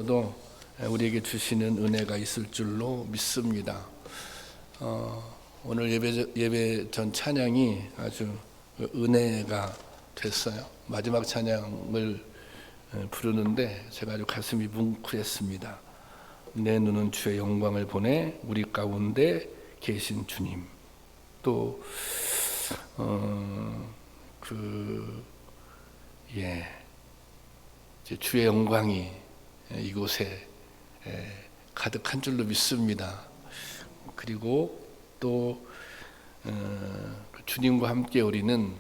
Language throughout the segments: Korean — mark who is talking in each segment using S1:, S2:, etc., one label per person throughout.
S1: 가운데서도 우리에게 주시는 은혜가 있을 줄로 믿습니다. 오늘 예배 전 찬양이 아주 은혜가 됐어요. 마지막 찬양을 부르는데 제가 아주 가슴이 뭉클했습니다. 내 눈은 주의 영광을 보내 우리 가운데 계신 주님. 또 이제 주의 영광이 이곳에 가득한 줄로 믿습니다. 그리고 또 주님과 함께 우리는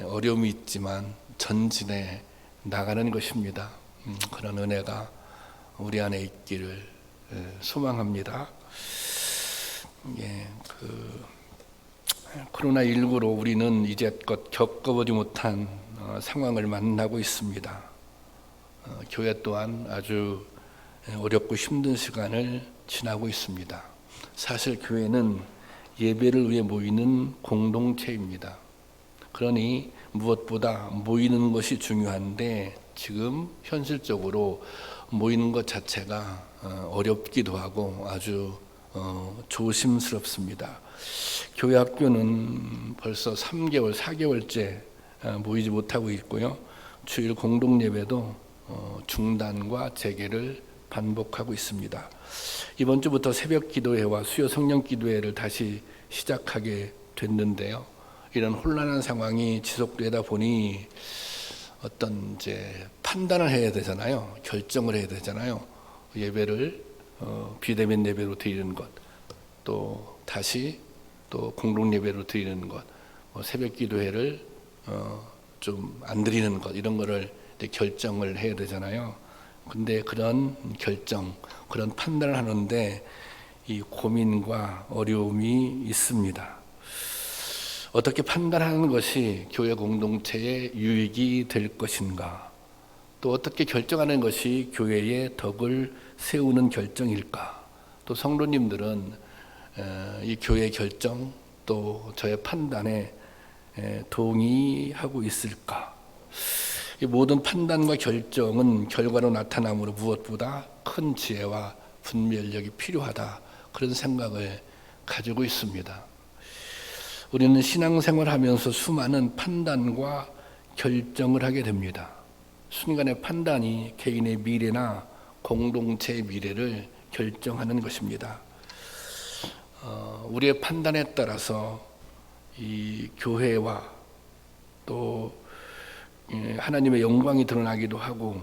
S1: 어려움이 있지만 전진해 나가는 것입니다. 그런 은혜가 우리 안에 있기를 소망합니다. 코로나19로 우리는 이제껏 겪어보지 못한 상황을 만나고 있습니다. 교회 또한 아주 어렵고 힘든 시간을 지나고 있습니다. 사실 교회는 예배를 위해 모이는 공동체입니다. 그러니 무엇보다 모이는 것이 중요한데 지금 현실적으로 모이는 것 자체가 어렵기도 하고 아주 조심스럽습니다. 교회 학교는 벌써 3개월, 4개월째 모이지 못하고 있고요. 주일 공동 예배도 중단과 재개를 반복하고 있습니다. 이번 주부터 새벽 기도회와 수요 성령 기도회를 다시 시작하게 됐는데요. 이런 혼란한 상황이 지속되다 보니 어떤 이제 판단을 해야 되잖아요. 결정을 해야 되잖아요. 예배를 비대면 예배로 드리는 것, 또 다시 또 공동 예배로 드리는 것, 새벽 기도회를 좀 안 드리는 것, 이런 거를 결정을 해야 되잖아요. 근데 그런 결정, 그런 판단을 하는데 이 고민과 어려움이 있습니다. 어떻게 판단하는 것이 교회 공동체의 유익이 될 것인가? 또 어떻게 결정하는 것이 교회의 덕을 세우는 결정일까? 또 성도님들은 이 교회의 결정, 또 저의 판단에 동의하고 있을까? 이 모든 판단과 결정은 결과로 나타나므로 무엇보다 큰 지혜와 분별력이 필요하다, 그런 생각을 가지고 있습니다. 우리는 신앙생활을 하면서 수많은 판단과 결정을 하게 됩니다. 순간의 판단이 개인의 미래나 공동체의 미래를 결정하는 것입니다. 우리의 판단에 따라서 이 교회와 또 하나님의 영광이 드러나기도 하고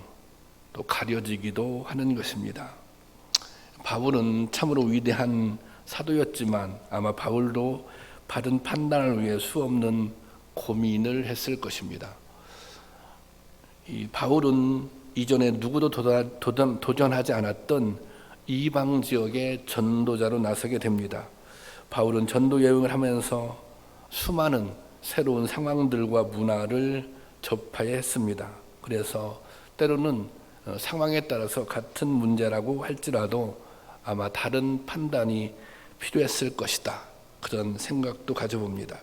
S1: 또 가려지기도 하는 것입니다. 바울은 참으로 위대한 사도였지만 아마 바울도 바른 판단을 위해 수없는 고민을 했을 것입니다. 이 바울은 이전에 누구도 도전하지 않았던 이방 지역의 전도자로 나서게 됩니다. 바울은 전도 여행을 하면서 수많은 새로운 상황들과 문화를 접해야 했습니다. 그래서 때로는 상황에 따라서 같은 문제라고 할지라도 아마 다른 판단이 필요했을 것이다, 그런 생각도 가져봅니다.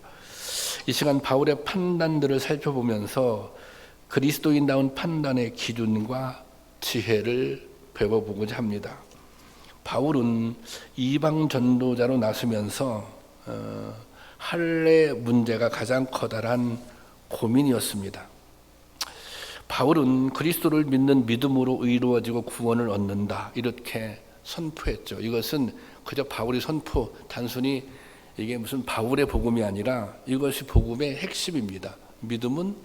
S1: 이 시간 바울의 판단들을 살펴보면서 그리스도인다운 판단의 기준과 지혜를 배워보고자 합니다. 바울은 이방 전도자로 나서면서 할례 문제가 가장 커다란 고민이었습니다. 바울은 그리스도를 믿는 믿음으로 의로워지고 구원을 얻는다, 이렇게 선포했죠. 이것은 그저 바울이 단순히 이게 무슨 바울의 복음이 아니라 이것이 복음의 핵심입니다. 믿음은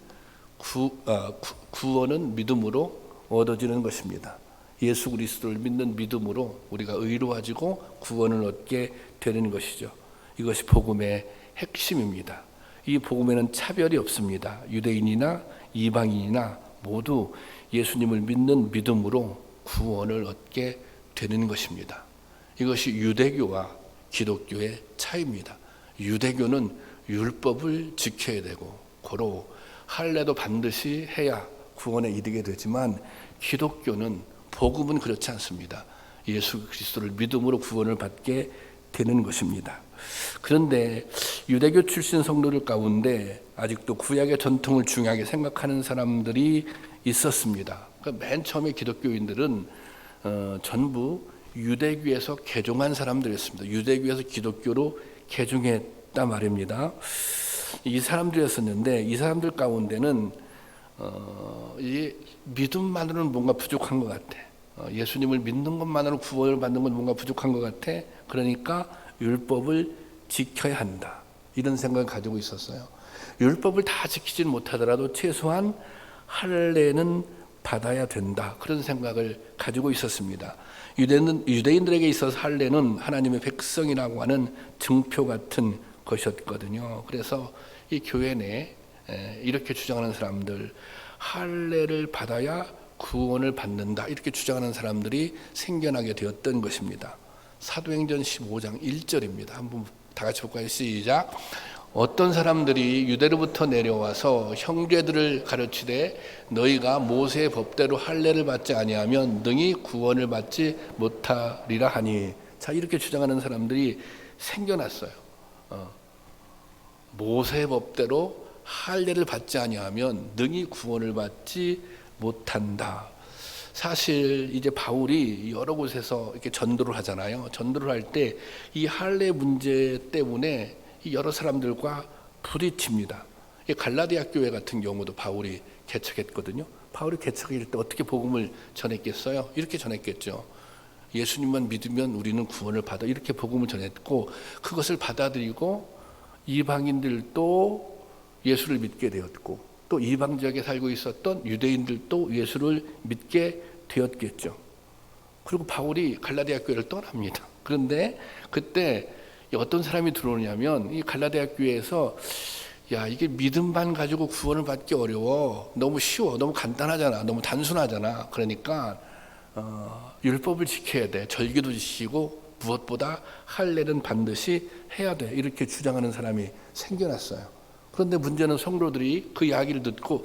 S1: 구원은 믿음으로 얻어지는 것입니다. 예수 그리스도를 믿는 믿음으로 우리가 의로워지고 구원을 얻게 되는 것이죠. 이것이 복음의 핵심입니다. 이 복음에는 차별이 없습니다. 유대인이나 이방인이나 모두 예수님을 믿는 믿음으로 구원을 얻게 되는 것입니다. 이것이 유대교와 기독교의 차이입니다. 유대교는 율법을 지켜야 되고 고로 할례도 반드시 해야 구원에 이르게 되지만 기독교는 복음은 그렇지 않습니다. 예수 그리스도를 믿음으로 구원을 받게 되는 것입니다. 그런데 유대교 출신 성도들 가운데 아직도 구약의 전통을 중요하게 생각하는 사람들이 있었습니다. 그러니까 맨 처음에 기독교인들은 전부 유대교에서 개종한 사람들이었습니다. 유대교에서 기독교로 개종했단 말입니다. 이 사람들이었었는데 이 사람들 가운데는 이 믿음만으로는 뭔가 부족한 것 같아. 예수님을 믿는 것만으로 구원을 받는 건 뭔가 부족한 것 같아. 그러니까 율법을 지켜야 한다. 이런 생각을 가지고 있었어요. 율법을 다 지키지는 못하더라도 최소한 할례는 받아야 된다. 그런 생각을 가지고 있었습니다. 유대인들에게 있어서 할례는 하나님의 백성이라고 하는 증표 같은 것이었거든요. 그래서 이 교회 내에 이렇게 주장하는 사람들, 할례를 받아야 구원을 받는다, 이렇게 주장하는 사람들이 생겨나게 되었던 것입니다. 사도행전 15장 1절입니다. 한번 다 같이 볼까요? 시작. 어떤 사람들이 유대로부터 내려와서 형제들을 가르치되 너희가 모세의 법대로 할례를 받지 아니하면 능히 구원을 받지 못하리라 하니. 자, 이렇게 주장하는 사람들이 생겨났어요. 모세의 법대로 할례를 받지 아니하면 능히 구원을 받지 못한다. 사실 이제 바울이 여러 곳에서 이렇게 전도를 하잖아요. 전도를 할 때 이 할례 문제 때문에 여러 사람들과 부딪힙니다. 갈라디아 교회 같은 경우도 바울이 개척했거든요. 바울이 개척할 때 어떻게 복음을 전했겠어요? 이렇게 전했겠죠. 예수님만 믿으면 우리는 구원을 받아, 이렇게 복음을 전했고, 그것을 받아들이고 이방인들도 예수를 믿게 되었고, 또 이방 지역에 살고 있었던 유대인들도 예수를 믿게 되었겠죠. 그리고 바울이 갈라디아 교회를 떠납니다. 그런데 그때 어떤 사람이 들어오냐면 이 갈라디아 교회에서 야, 이게 믿음만 가지고 구원을 받기 어려워. 너무 쉬워. 너무 간단하잖아. 너무 단순하잖아. 그러니까 율법을 지켜야 돼. 절기도 지키고 무엇보다 할례는 반드시 해야 돼. 이렇게 주장하는 사람이 생겨났어요. 그런데 문제는 성도들이 그 이야기를 듣고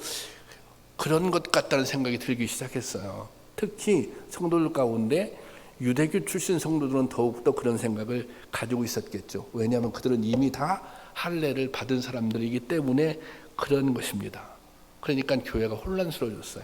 S1: 그런 것 같다는 생각이 들기 시작했어요. 특히 성도들 가운데 유대교 출신 성도들은 더욱더 그런 생각을 가지고 있었겠죠. 왜냐하면 그들은 이미 다 할례를 받은 사람들이기 때문에 그런 것입니다. 그러니까 교회가 혼란스러워졌어요.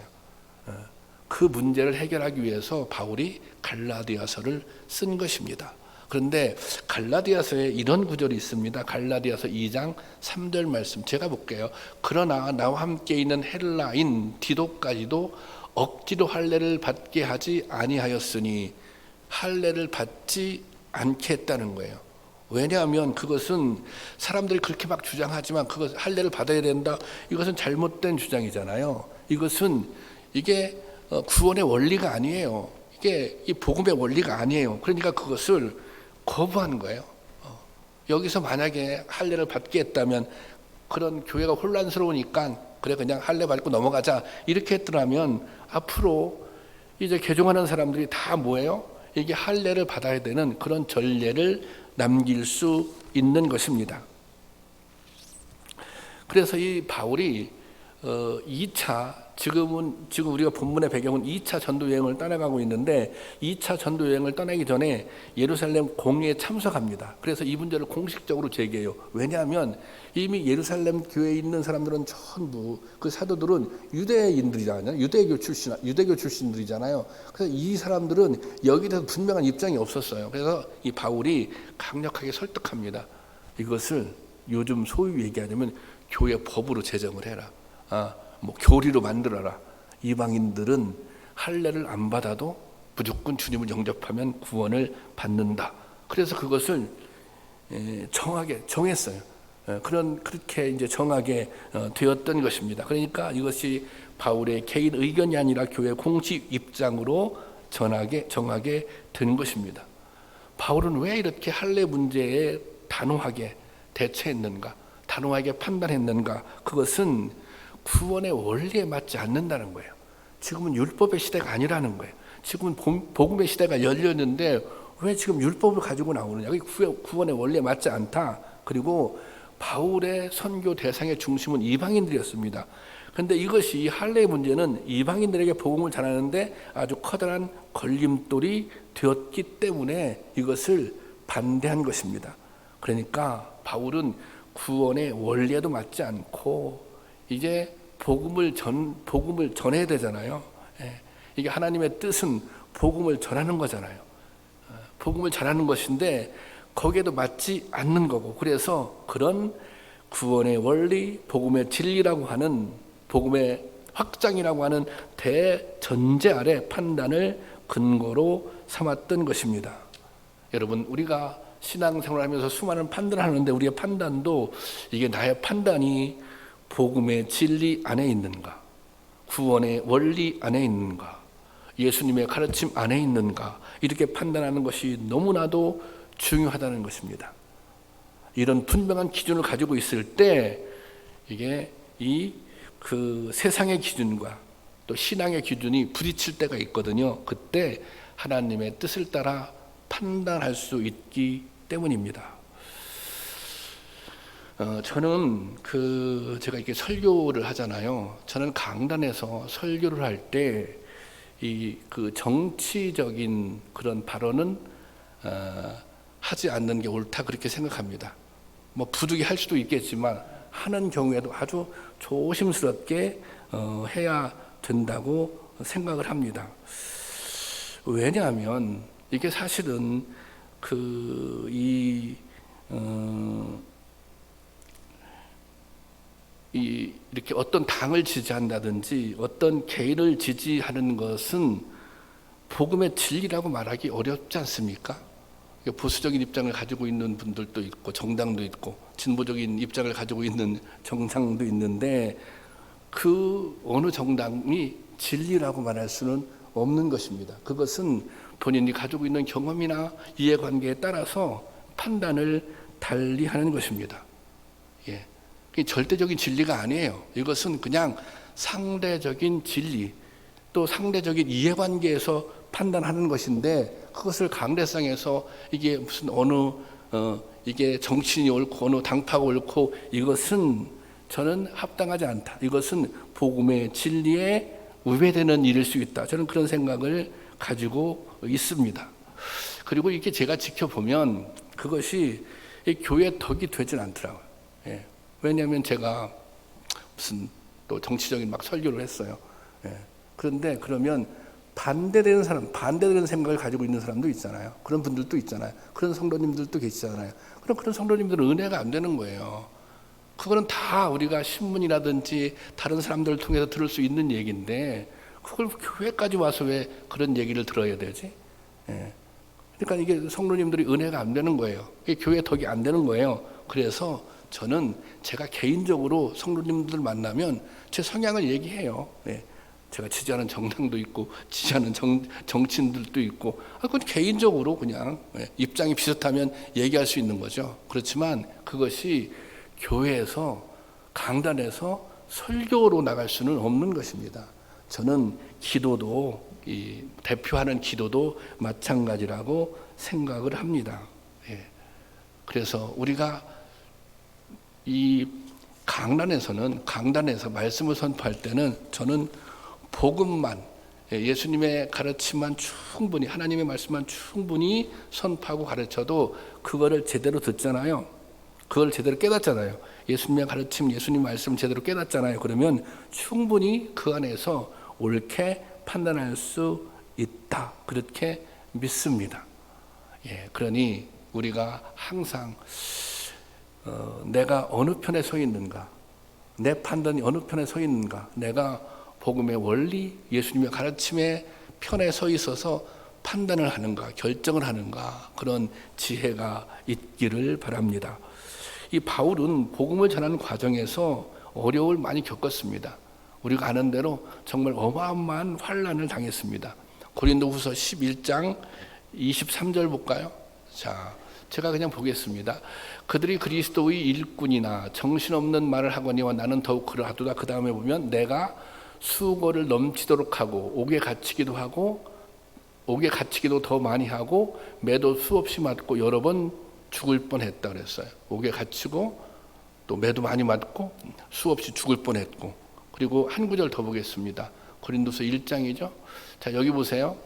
S1: 그 문제를 해결하기 위해서 바울이 갈라디아서를 쓴 것입니다. 그런데 갈라디아서에 이런 구절이 있습니다. 갈라디아서 2장 3절 말씀 제가 볼게요. 그러나 나와 함께 있는 헬라인 디도까지도 억지로 할례를 받게 하지 아니하였으니, 할례를 받지 않게 했다는 거예요. 왜냐하면 그것은 사람들이 그렇게 막 주장하지만 그것 할례를 받아야 된다, 이것은 잘못된 주장이잖아요. 이게 구원의 원리가 아니에요. 이게 이 복음의 원리가 아니에요. 그러니까 그것을 거부하는 거예요. 여기서 만약에 할례를 받게 했다면, 그런 교회가 혼란스러우니까 그래 그냥 할례 받고 넘어가자 이렇게 했더라면 앞으로 이제 개종하는 사람들이 다 뭐예요? 이게 할례를 받아야 되는 그런 전례를 남길 수 있는 것입니다. 그래서 이 바울이 2차 지금 우리가 본문의 배경은 2차 전도 여행을 떠나가고 있는데 2차 전도 여행을 떠나기 전에 예루살렘 공회에 참석합니다. 그래서 이 문제를 공식적으로 제기해요. 왜냐하면 이미 예루살렘 교회에 있는 사람들은 전부 그 사도들은 유대인들이잖아요. 유대교 출신들이잖아요. 그래서 이 사람들은 여기에 대해서 분명한 입장이 없었어요. 그래서 이 바울이 강력하게 설득합니다. 이것을 요즘 소위 얘기하자면 교회 법으로 제정을 해라. 교리로 만들어라. 이방인들은 할례를 안 받아도 무조건 주님을 영접하면 구원을 받는다. 그래서 그것을 정하게 정했어요. 그렇게 이제 정하게 되었던 것입니다. 그러니까 이것이 바울의 개인 의견이 아니라 교회 공식 입장으로 정하게 된 것입니다. 바울은 왜 이렇게 할례 문제에 단호하게 대처했는가, 단호하게 판단했는가? 그것은 구원의 원리에 맞지 않는다는 거예요. 지금은 율법의 시대가 아니라는 거예요. 지금은 복음의 시대가 열렸는데 왜 지금 율법을 가지고 나오느냐? 구원의 원리에 맞지 않다. 그리고 바울의 선교 대상의 중심은 이방인들이었습니다. 그런데 이것이 할례의 문제는 이방인들에게 복음을 전하는데 아주 커다란 걸림돌이 되었기 때문에 이것을 반대한 것입니다. 그러니까 바울은 구원의 원리에도 맞지 않고 이제 복음을 전해야 되잖아요. 이게 하나님의 뜻은 복음을 전하는 거잖아요. 복음을 전하는 것인데 거기에도 맞지 않는 거고, 그래서 그런 구원의 원리, 복음의 진리라고 하는, 복음의 확장이라고 하는 대전제 아래 판단을 근거로 삼았던 것입니다. 여러분, 우리가 신앙생활을 하면서 수많은 판단을 하는데 우리의 판단도 이게 나의 판단이 복음의 진리 안에 있는가, 구원의 원리 안에 있는가, 예수님의 가르침 안에 있는가, 이렇게 판단하는 것이 너무나도 중요하다는 것입니다. 이런 분명한 기준을 가지고 있을 때 이게 그 세상의 기준과 또 신앙의 기준이 부딪힐 때가 있거든요. 그때 하나님의 뜻을 따라 판단할 수 있기 때문입니다. 저는 제가 이렇게 설교를 하잖아요. 저는 강단에서 설교를 할 때 그 정치적인 그런 발언은 하지 않는 게 옳다, 그렇게 생각합니다. 뭐 부득이 할 수도 있겠지만 하는 경우에도 아주 조심스럽게 해야 된다고 생각을 합니다. 왜냐하면 이게 사실은 이렇게 어떤 당을 지지한다든지 어떤 개인을 지지하는 것은 복음의 진리라고 말하기 어렵지 않습니까? 보수적인 입장을 가지고 있는 분들도 있고 정당도 있고 진보적인 입장을 가지고 있는 정당도 있는데 그 어느 정당이 진리라고 말할 수는 없는 것입니다. 그것은 본인이 가지고 있는 경험이나 이해관계에 따라서 판단을 달리하는 것입니다. 예. 절대적인 진리가 아니에요. 이것은 그냥 상대적인 진리, 또 상대적인 이해관계에서 판단하는 것인데, 그것을 강대상에서 이게 무슨 이게 정치인이 옳고 어느 당파가 옳고, 이것은 저는 합당하지 않다. 이것은 복음의 진리에 우배되는 일일 수 있다. 저는 그런 생각을 가지고 있습니다. 그리고 이게 제가 지켜보면 그것이 교회 덕이 되진 않더라고요. 예. 왜냐하면 제가 무슨 또 정치적인 막 설교를 했어요. 예. 그런데 그러면 반대되는 생각을 가지고 있는 사람도 있잖아요. 그런 분들도 있잖아요. 그런 성도님들도 계시잖아요. 그럼 그런 성도님들은 은혜가 안 되는 거예요. 그거는 다 우리가 신문이라든지 다른 사람들을 통해서 들을 수 있는 얘기인데, 그걸 교회까지 와서 왜 그런 얘기를 들어야 되지? 예. 그러니까 이게 성도님들이 은혜가 안 되는 거예요. 이게 교회 덕이 안 되는 거예요. 그래서 저는 제가 개인적으로 성도님들 만나면 제 성향을 얘기해요. 예. 제가 지지하는 정당도 있고 지지하는 정치인들도 있고, 그건 개인적으로 그냥 입장이 비슷하면 얘기할 수 있는 거죠. 그렇지만 그것이 교회에서 강단에서 설교로 나갈 수는 없는 것입니다. 저는 기도도, 대표하는 기도도 마찬가지라고 생각을 합니다. 예. 그래서 우리가 이 강단에서 말씀을 선포할 때는 저는 복음만, 예수님의 가르침만 충분히, 하나님의 말씀만 충분히 선포하고 가르쳐도 그거를 제대로 듣잖아요. 그걸 제대로 깨닫잖아요. 예수님의 가르침, 예수님 말씀 제대로 깨닫잖아요. 그러면 충분히 그 안에서 옳게 판단할 수 있다, 그렇게 믿습니다. 예, 그러니 우리가 항상 내가 어느 편에 서 있는가, 내 판단이 어느 편에 서 있는가, 내가 복음의 원리, 예수님의 가르침의 편에 서 있어서 판단을 하는가, 결정을 하는가, 그런 지혜가 있기를 바랍니다. 이 바울은 복음을 전하는 과정에서 어려움을 많이 겪었습니다. 우리가 아는 대로 정말 어마어마한 환난을 당했습니다. 고린도후서 11장 23절 볼까요? 자, 제가 그냥 보겠습니다. 그들이 그리스도의 일꾼이나 정신없는 말을 하거니와 나는 더욱 그러하도다. 그 다음에 보면 내가 수고를 넘치도록 하고 옥에 갇히기도 더 많이 하고 매도 수없이 맞고 여러 번 죽을 뻔했다 그랬어요. 옥에 갇히고 또 매도 많이 맞고 수없이 죽을 뻔했고, 그리고 한 구절 더 보겠습니다. 고린도서 1장이죠. 자, 여기 보세요.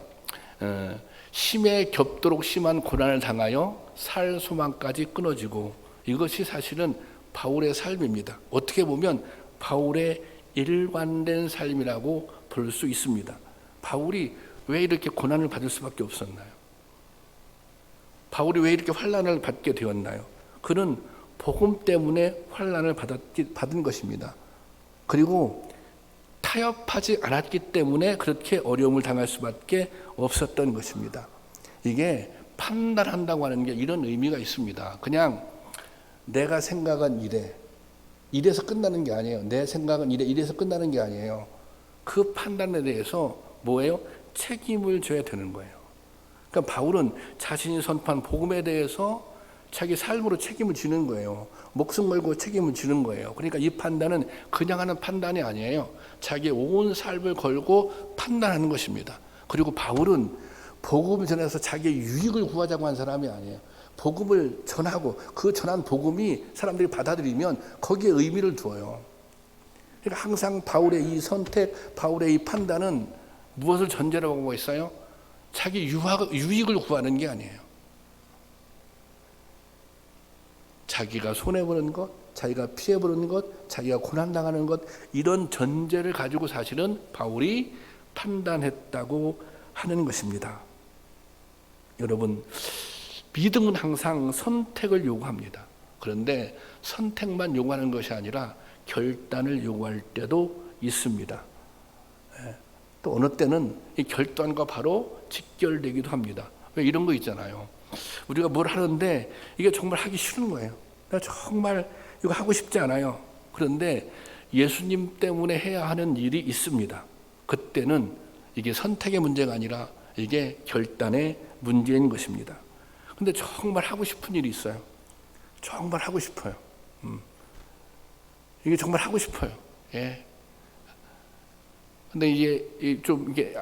S1: 심에 겹도록 심한 고난을 당하여 살 소망까지 끊어지고, 이것이 사실은 바울의 삶입니다. 어떻게 보면 바울의 일관된 삶이라고 볼 수 있습니다. 바울이 왜 이렇게 고난을 받을 수밖에 없었나요? 바울이 왜 이렇게 환난을 받게 되었나요? 그는 복음 때문에 환난을 받은 것입니다. 그리고 타협하지 않았기 때문에 그렇게 어려움을 당할 수밖에 없었던 것입니다. 이게 판단한다고 하는 게 이런 의미가 있습니다. 그냥 내가 생각은 이래서 끝나는 게 아니에요. 내 생각은 이래서 끝나는 게 아니에요. 그 판단에 대해서 뭐예요? 책임을 져야 되는 거예요. 그러니까 바울은 자신이 선포한 복음에 대해서 자기 삶으로 책임을 지는 거예요. 목숨 걸고 책임을 지는 거예요. 그러니까 이 판단은 그냥 하는 판단이 아니에요. 자기의 온 삶을 걸고 판단하는 것입니다. 그리고 바울은 복음을 전해서 자기의 유익을 구하자고 한 사람이 아니에요. 복음을 전하고 그 전한 복음이 사람들이 받아들이면 거기에 의미를 두어요. 그러니까 항상 바울의 이 선택, 바울의 이 판단은 무엇을 전제로 하고 있어요? 자기 유익을 구하는 게 아니에요. 자기가 손해보는 것, 자기가 피해보는 것, 자기가 고난당하는 것, 이런 전제를 가지고 사실은 바울이 판단했다고 하는 것입니다. 여러분, 믿음은 항상 선택을 요구합니다. 그런데 선택만 요구하는 것이 아니라 결단을 요구할 때도 있습니다. 또 어느 때는 이 결단과 바로 직결되기도 합니다. 왜 이런 거 있잖아요. 우리가 뭘 하는데 이게 정말 하기 싫은 거예요. 나 정말 이거 하고 싶지 않아요. 그런데 예수님 때문에 해야 하는 일이 있습니다. 그때는 이게 선택의 문제가 아니라 이게 결단의 문제인 것입니다. 근데 정말 하고 싶은 일이 있어요. 정말 하고 싶어요. 이게 정말 하고 싶어요. 예. 근데 이게 좀 이게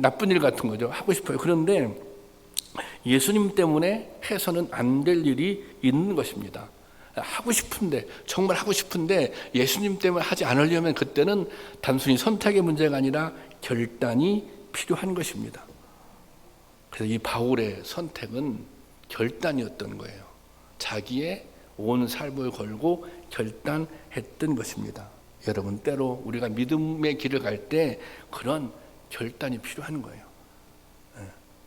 S1: 나쁜 일 같은 거죠. 하고 싶어요. 그런데 예수님 때문에 해서는 안 될 일이 있는 것입니다. 하고 싶은데, 정말 하고 싶은데 예수님 때문에 하지 않으려면 그때는 단순히 선택의 문제가 아니라 결단이 필요한 것입니다. 그래서 이 바울의 선택은 결단이었던 거예요. 자기의 온 삶을 걸고 결단했던 것입니다. 여러분, 때로 우리가 믿음의 길을 갈 때 그런 결단이 필요한 거예요.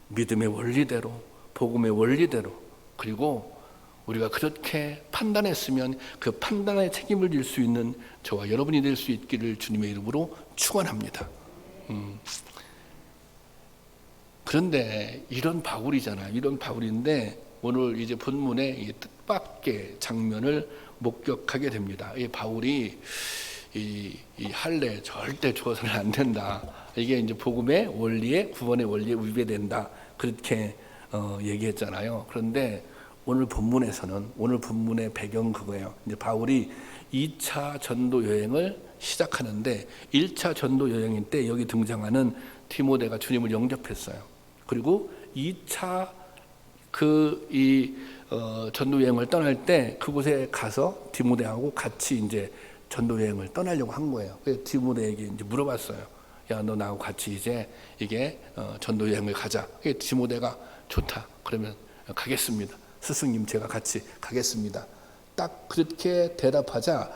S1: 믿음의 원리대로, 복음의 원리대로, 그리고 우리가 그렇게 판단했으면 그 판단에 책임을 질 수 있는 저와 여러분이 될 수 있기를 주님의 이름으로 축원합니다. 그런데 이런 바울이잖아요. 이런 바울인데 오늘 이제 본문에 이 뜻밖의 장면을 목격하게 됩니다. 이 바울이 이 할례 절대 줘서는 안 된다. 이게 이제 복음의 원리에, 구원의 원리에 위배된다. 그렇게 얘기했잖아요. 그런데 오늘 본문에서는, 오늘 본문의 배경 그거예요. 이제 바울이 2차 전도 여행을 시작하는데 1차 전도 여행일 때 여기 등장하는 디모데가 주님을 영접했어요. 그리고 2차 전도 여행을 떠날 때 그곳에 가서 디모데하고 같이 이제 전도 여행을 떠나려고 한 거예요. 그래서 디모데에게 이제 물어봤어요. 야, 너 나하고 같이 이제 이게 전도 여행을 가자. 그래서 디모데가 좋다. 그러면 가겠습니다. 스승님, 제가 같이 가겠습니다. 딱 그렇게 대답하자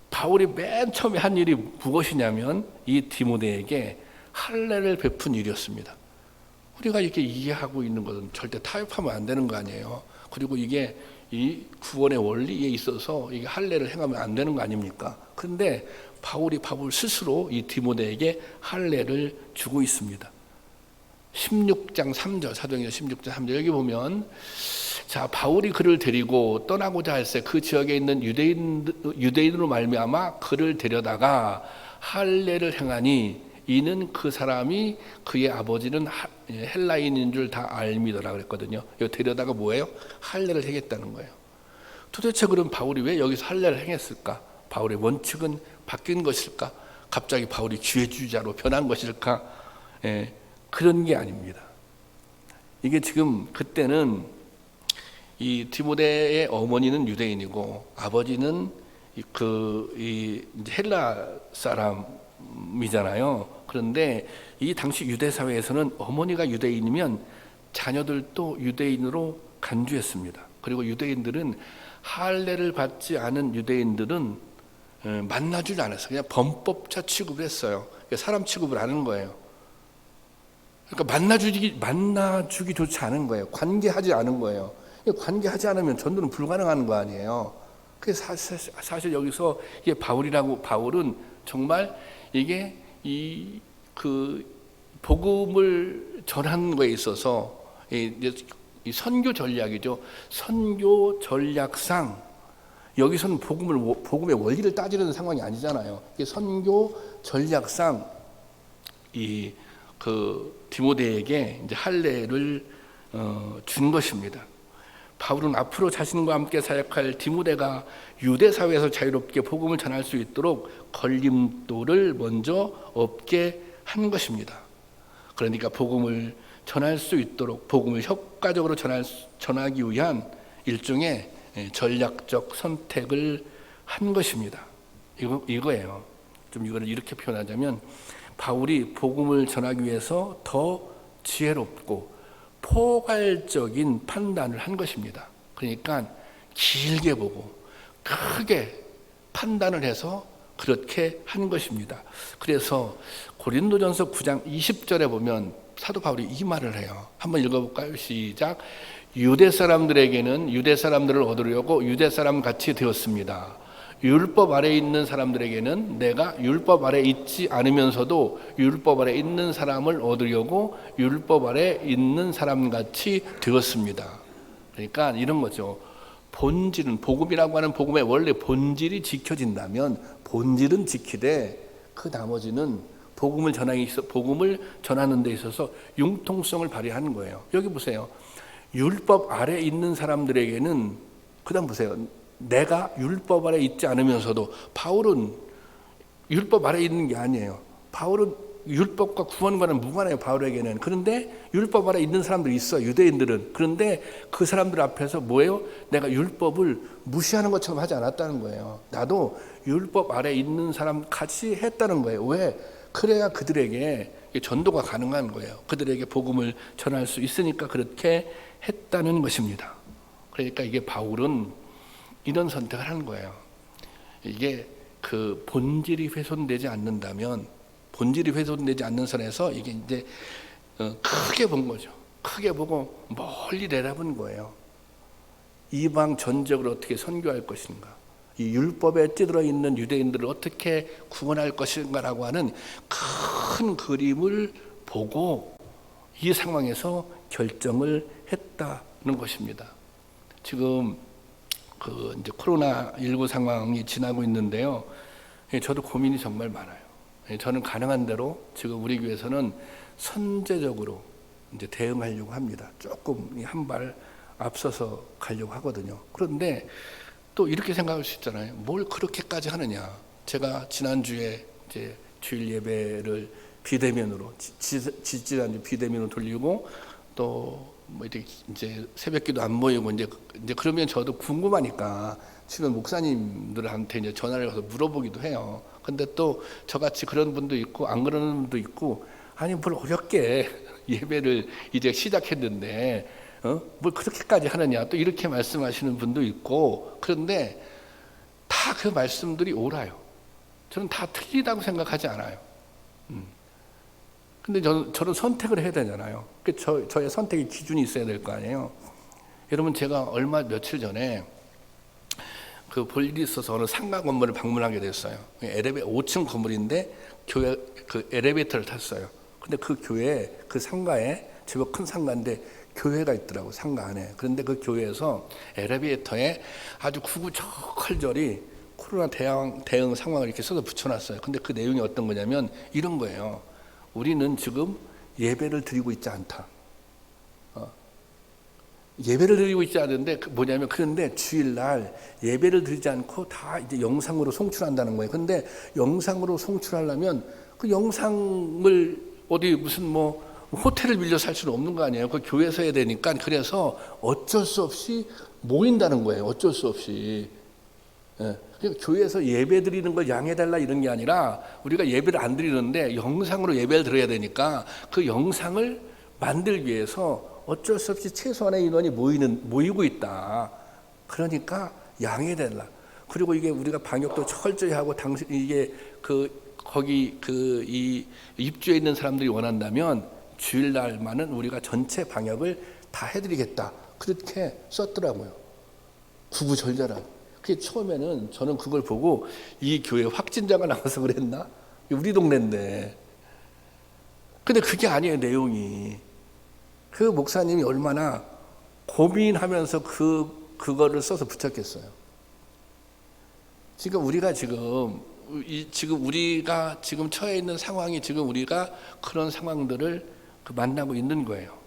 S1: 바울이 맨 처음에 한 일이 무엇이냐면 이 디모데에게 할례를 베푼 일이었습니다. 우리가 이렇게 이해하고 있는 것은 절대 타협하면 안 되는 거 아니에요. 그리고 이게 이 구원의 원리에 있어서 이게 할례를 행하면 안 되는 거 아닙니까? 그런데 바울 스스로 이 디모데에게 할례를 주고 있습니다. 16장 3절, 사도행전 16장 3절 여기 보면, 자, 바울이 그를 데리고 떠나고자 할새 그 지역에 있는 유대인으로 말미암아 그를 데려다가 할례를 행하니 이는 그 사람이 그의 아버지는 헬라인인 줄 다 알미더라 그랬거든요. 이거 데려다가 뭐예요? 할례를 행했다는 거예요. 도대체 그럼 바울이 왜 여기서 할례를 행했을까? 바울의 원칙은 바뀐 것일까? 갑자기 바울이 기회주의자로 변한 것일까? 그런 게 아닙니다. 이게 지금 그때는 이 디모데의 어머니는 유대인이고 아버지는 헬라 사람이잖아요. 그런데 이 당시 유대 사회에서는 어머니가 유대인이면 자녀들도 유대인으로 간주했습니다. 그리고 유대인들은 할례를 받지 않은 유대인들은 만나주지 않았어요. 그냥 범법자 취급을 했어요. 사람 취급을 하는 거예요. 그러니까 만나주기 좋지 않은 거예요. 관계하지 않은 거예요. 관계하지 않으면 전도는 불가능한 거 아니에요. 그래서 사실 여기서 이게 바울은 정말 이게 그 복음을 전하는 거에 있어서 이 선교 전략이죠. 선교 전략상 여기서는 복음의 원리를 따지는 상황이 아니잖아요. 이게 선교 전략상 그 디모데에게 이제 할례를 준 것입니다. 바울은 앞으로 자신과 함께 사역할 디모데가 유대 사회에서 자유롭게 복음을 전할 수 있도록 걸림돌을 먼저 없게 한 것입니다. 그러니까 복음을 전할 수 있도록 복음을 효과적으로 전하기 위한 일종의 전략적 선택을 한 것입니다. 이거예요. 좀 이거를 이렇게 표현하자면 바울이 복음을 전하기 위해서 더 지혜롭고 포괄적인 판단을 한 것입니다. 그러니까 길게 보고 크게 판단을 해서 그렇게 한 것입니다. 그래서 고린도전서 9장 20절에 보면 사도 바울이 이 말을 해요. 한번 읽어볼까요? 시작. 유대 사람들에게는 유대 사람들을 얻으려고 유대 사람 같이 되었습니다. 율법 아래 있는 사람들에게는 내가 율법 아래 있지 않으면서도 율법 아래 있는 사람을 얻으려고 율법 아래 있는 사람같이 되었습니다. 그러니까 이런 거죠. 본질은 복음이라고 하는 복음의 원래 본질이 지켜진다면 본질은 지키되 그 나머지는 복음을 전하는 데 있어서 융통성을 발휘하는 거예요. 여기 보세요. 율법 아래 있는 사람들에게는 그다음 보세요. 내가 율법 아래 있지 않으면서도 바울은 율법 아래 있는 게 아니에요. 바울은 율법과 구원과는 무관해요. 바울에게는. 그런데 율법 아래 있는 사람들이 있어요. 유대인들은. 그런데 그 사람들 앞에서 뭐예요? 내가 율법을 무시하는 것처럼 하지 않았다는 거예요. 나도 율법 아래 있는 사람 같이 했다는 거예요. 왜? 그래야 그들에게 전도가 가능한 거예요. 그들에게 복음을 전할 수 있으니까 그렇게 했다는 것입니다. 그러니까 이게 바울은 이런 선택을 하는 거예요. 이게 그 본질이 훼손되지 않는다면, 본질이 훼손되지 않는 선에서 이게 이제 크게 본 거죠. 크게 보고 멀리 내다본 거예요. 이방 전적으로 어떻게 선교할 것인가, 이 율법에 찌들어 있는 유대인들을 어떻게 구원할 것인가라고 하는 큰 그림을 보고 이 상황에서 결정을 했다는 것입니다. 지금 그 이제 코로나19 상황이 지나고 있는데요. 저도 고민이 정말 많아요. 저는 가능한 대로 지금 우리 교회에서는 선제적으로 이제 대응하려고 합니다. 조금 한 발 앞서서 가려고 하거든요. 그런데 또 이렇게 생각할 수 있잖아요. 뭘 그렇게까지 하느냐. 제가 지난주에 이제 주일 예배를 비대면으로 지난주 비대면으로 돌리고 또 뭐 이렇게 이제 새벽기도 안 모이고 이제 그러면 저도 궁금하니까 주변 목사님들한테 이제 전화를 해서 물어보기도 해요. 근데 또 저같이 그런 분도 있고 안 그러는 분도 있고, 아니 뭘 어렵게 예배를 이제 시작했는데 뭘 그렇게까지 하느냐, 또 이렇게 말씀하시는 분도 있고. 그런데 다 그 말씀들이 옳아요. 저는 다 틀리다고 생각하지 않아요. 근데 저는 선택을 해야 되잖아요. 저의 선택의 기준이 있어야 될 거 아니에요. 여러분, 제가 며칠 전에 그 볼 일이 있어서 어느 상가 건물을 방문하게 됐어요. 5층 건물인데 교회 그 엘리베이터를 탔어요. 근데 그 교회 그 상가에, 제법 큰 상가인데 교회가 있더라고, 상가 안에. 그런데 그 교회에서 엘리베이터에 아주 구구절절히 코로나 대응 상황을 이렇게 써서 붙여놨어요. 근데 그 내용이 어떤 거냐면 이런 거예요. 우리는 지금 예배를 드리고 있지 않다. 예배를 드리고 있지 않은데 뭐냐면, 그런데 주일날 예배를 드리지 않고 다 이제 영상으로 송출한다는 거예요. 근데 영상으로 송출하려면 그 영상을 어디 무슨 뭐 호텔을 빌려 살 수는 없는 거 아니에요. 그 교회에서 해야 되니까. 그래서 어쩔 수 없이 모인다는 거예요. 어쩔 수 없이. 교회에서 예배 드리는 걸 양해달라 이런 게 아니라 우리가 예배를 안 드리는데 영상으로 예배를 드려야 되니까 그 영상을 만들기 위해서 어쩔 수 없이 최소한의 인원이 모이고 있다. 그러니까 양해달라. 그리고 이게 우리가 방역도 철저히 하고 이게 거기 이 입주해 있는 사람들이 원한다면 주일날만은 우리가 전체 방역을 다 해드리겠다. 그렇게 썼더라고요. 구구절절하게. 그게 처음에는 저는 그걸 보고 이 교회 확진자가 나와서 그랬나? 우리 동네인데. 근데 그게 아니에요, 내용이. 그 목사님이 얼마나 고민하면서 그거를 써서 붙였겠어요. 그러니까 우리가 지금 처해 있는 상황이 지금 우리가 그런 상황들을 만나고 있는 거예요.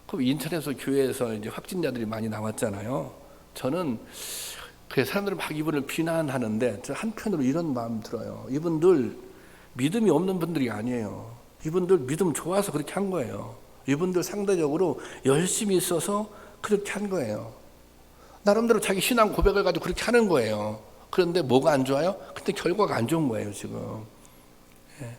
S1: 그럼 인터넷에서 교회에서 이제 확진자들이 많이 나왔잖아요. 저는 그 사람들은 막 이분을 비난하는데 저 한편으로 이런 마음 들어요. 이분들 믿음이 없는 분들이 아니에요. 이분들 믿음 좋아서 그렇게 한 거예요. 이분들 상대적으로 열심히 있어서 그렇게 한 거예요. 나름대로 자기 신앙 고백을 가지고 그렇게 하는 거예요. 그런데 뭐가 안 좋아요? 근데 결과가 안 좋은 거예요, 지금. 예.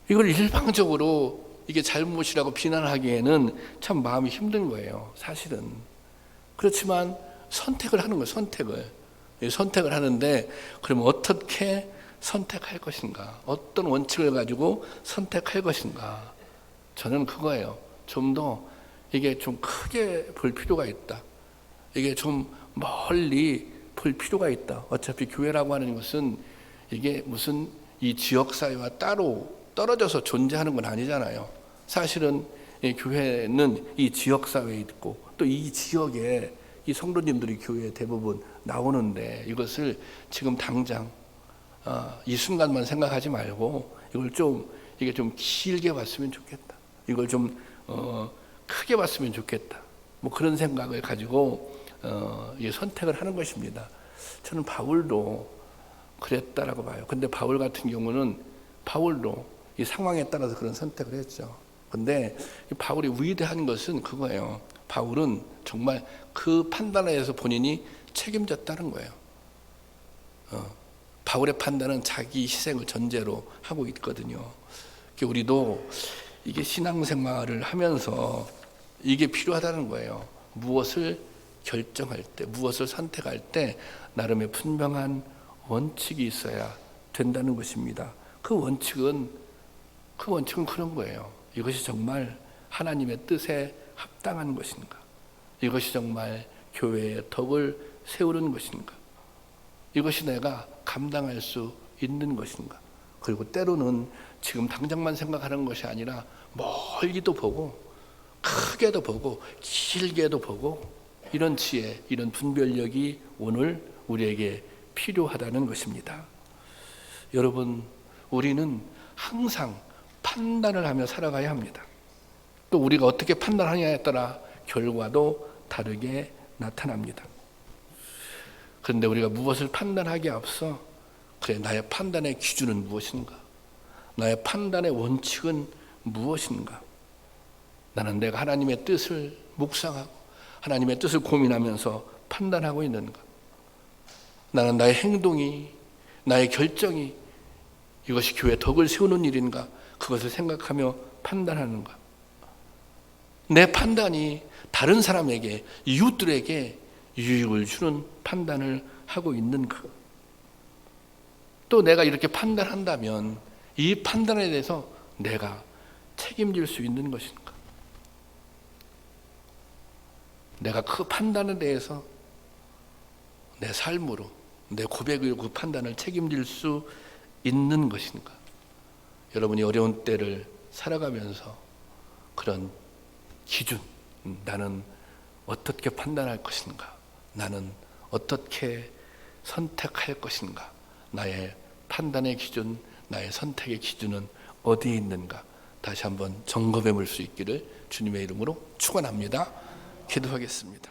S1: 이걸 일방적으로 이게 잘못이라고 비난하기에는 참 마음이 힘든 거예요, 사실은. 그렇지만 선택을 하는 거예요, 선택을. 선택을 하는데, 그러면 어떻게 선택할 것인가? 어떤 원칙을 가지고 선택할 것인가? 저는 그거예요. 좀 더 이게 좀 크게 볼 필요가 있다. 이게 좀 멀리 볼 필요가 있다. 어차피 교회라고 하는 것은 이게 무슨 이 지역사회와 따로 떨어져서 존재하는 건 아니잖아요. 사실은 이 교회는 이 지역사회에 있고 또 이 지역에 이 성도님들이 교회에 대부분 나오는데 이것을 지금 당장 이 순간만 생각하지 말고 이게 좀 길게 봤으면 좋겠다. 이걸 좀 크게 봤으면 좋겠다. 뭐 그런 생각을 가지고 선택을 하는 것입니다. 저는 바울도 그랬다라고 봐요. 근데 바울 같은 경우는 바울도 이 상황에 따라서 그런 선택을 했죠. 근데 바울이 위대한 것은 그거예요. 바울은 정말 그 판단에 대해서 본인이 책임졌다는 거예요. 바울의 판단은 자기 희생을 전제로 하고 있거든요. 우리도 이게 신앙생활을 하면서 이게 필요하다는 거예요. 무엇을 결정할 때, 무엇을 선택할 때 나름의 분명한 원칙이 있어야 된다는 것입니다. 그 원칙은 그런 거예요. 이것이 정말 하나님의 뜻에 합당한 것인가? 이것이 정말 교회의 덕을 세우는 것인가? 이것이 내가 감당할 수 있는 것인가? 그리고 때로는 지금 당장만 생각하는 것이 아니라 멀리도 보고 크게도 보고 길게도 보고 이런 지혜, 이런 분별력이 오늘 우리에게 필요하다는 것입니다. 여러분, 우리는 항상 판단을 하며 살아가야 합니다. 또 우리가 어떻게 판단하냐에 따라 결과도 다르게 나타납니다. 그런데 우리가 무엇을 판단하기에 앞서 그래, 나의 판단의 기준은 무엇인가? 나의 판단의 원칙은 무엇인가? 나는 내가 하나님의 뜻을 묵상하고 하나님의 뜻을 고민하면서 판단하고 있는가? 나는 나의 행동이, 나의 결정이 이것이 교회 덕을 세우는 일인가? 그것을 생각하며 판단하는가? 내 판단이 다른 사람에게, 이웃들에게 유익을 주는 판단을 하고 있는가? 또 내가 이렇게 판단한다면 이 판단에 대해서 내가 책임질 수 있는 것인가? 내가 그 판단에 대해서 내 삶으로, 내 고백으로 그 판단을 책임질 수 있는 것인가? 여러분이 어려운 때를 살아가면서 그런 기준, 나는 어떻게 판단할 것인가? 나는 어떻게 선택할 것인가? 나의 판단의 기준, 나의 선택의 기준은 어디에 있는가? 다시 한번 점검해 볼 수 있기를 주님의 이름으로 축원합니다. 기도하겠습니다.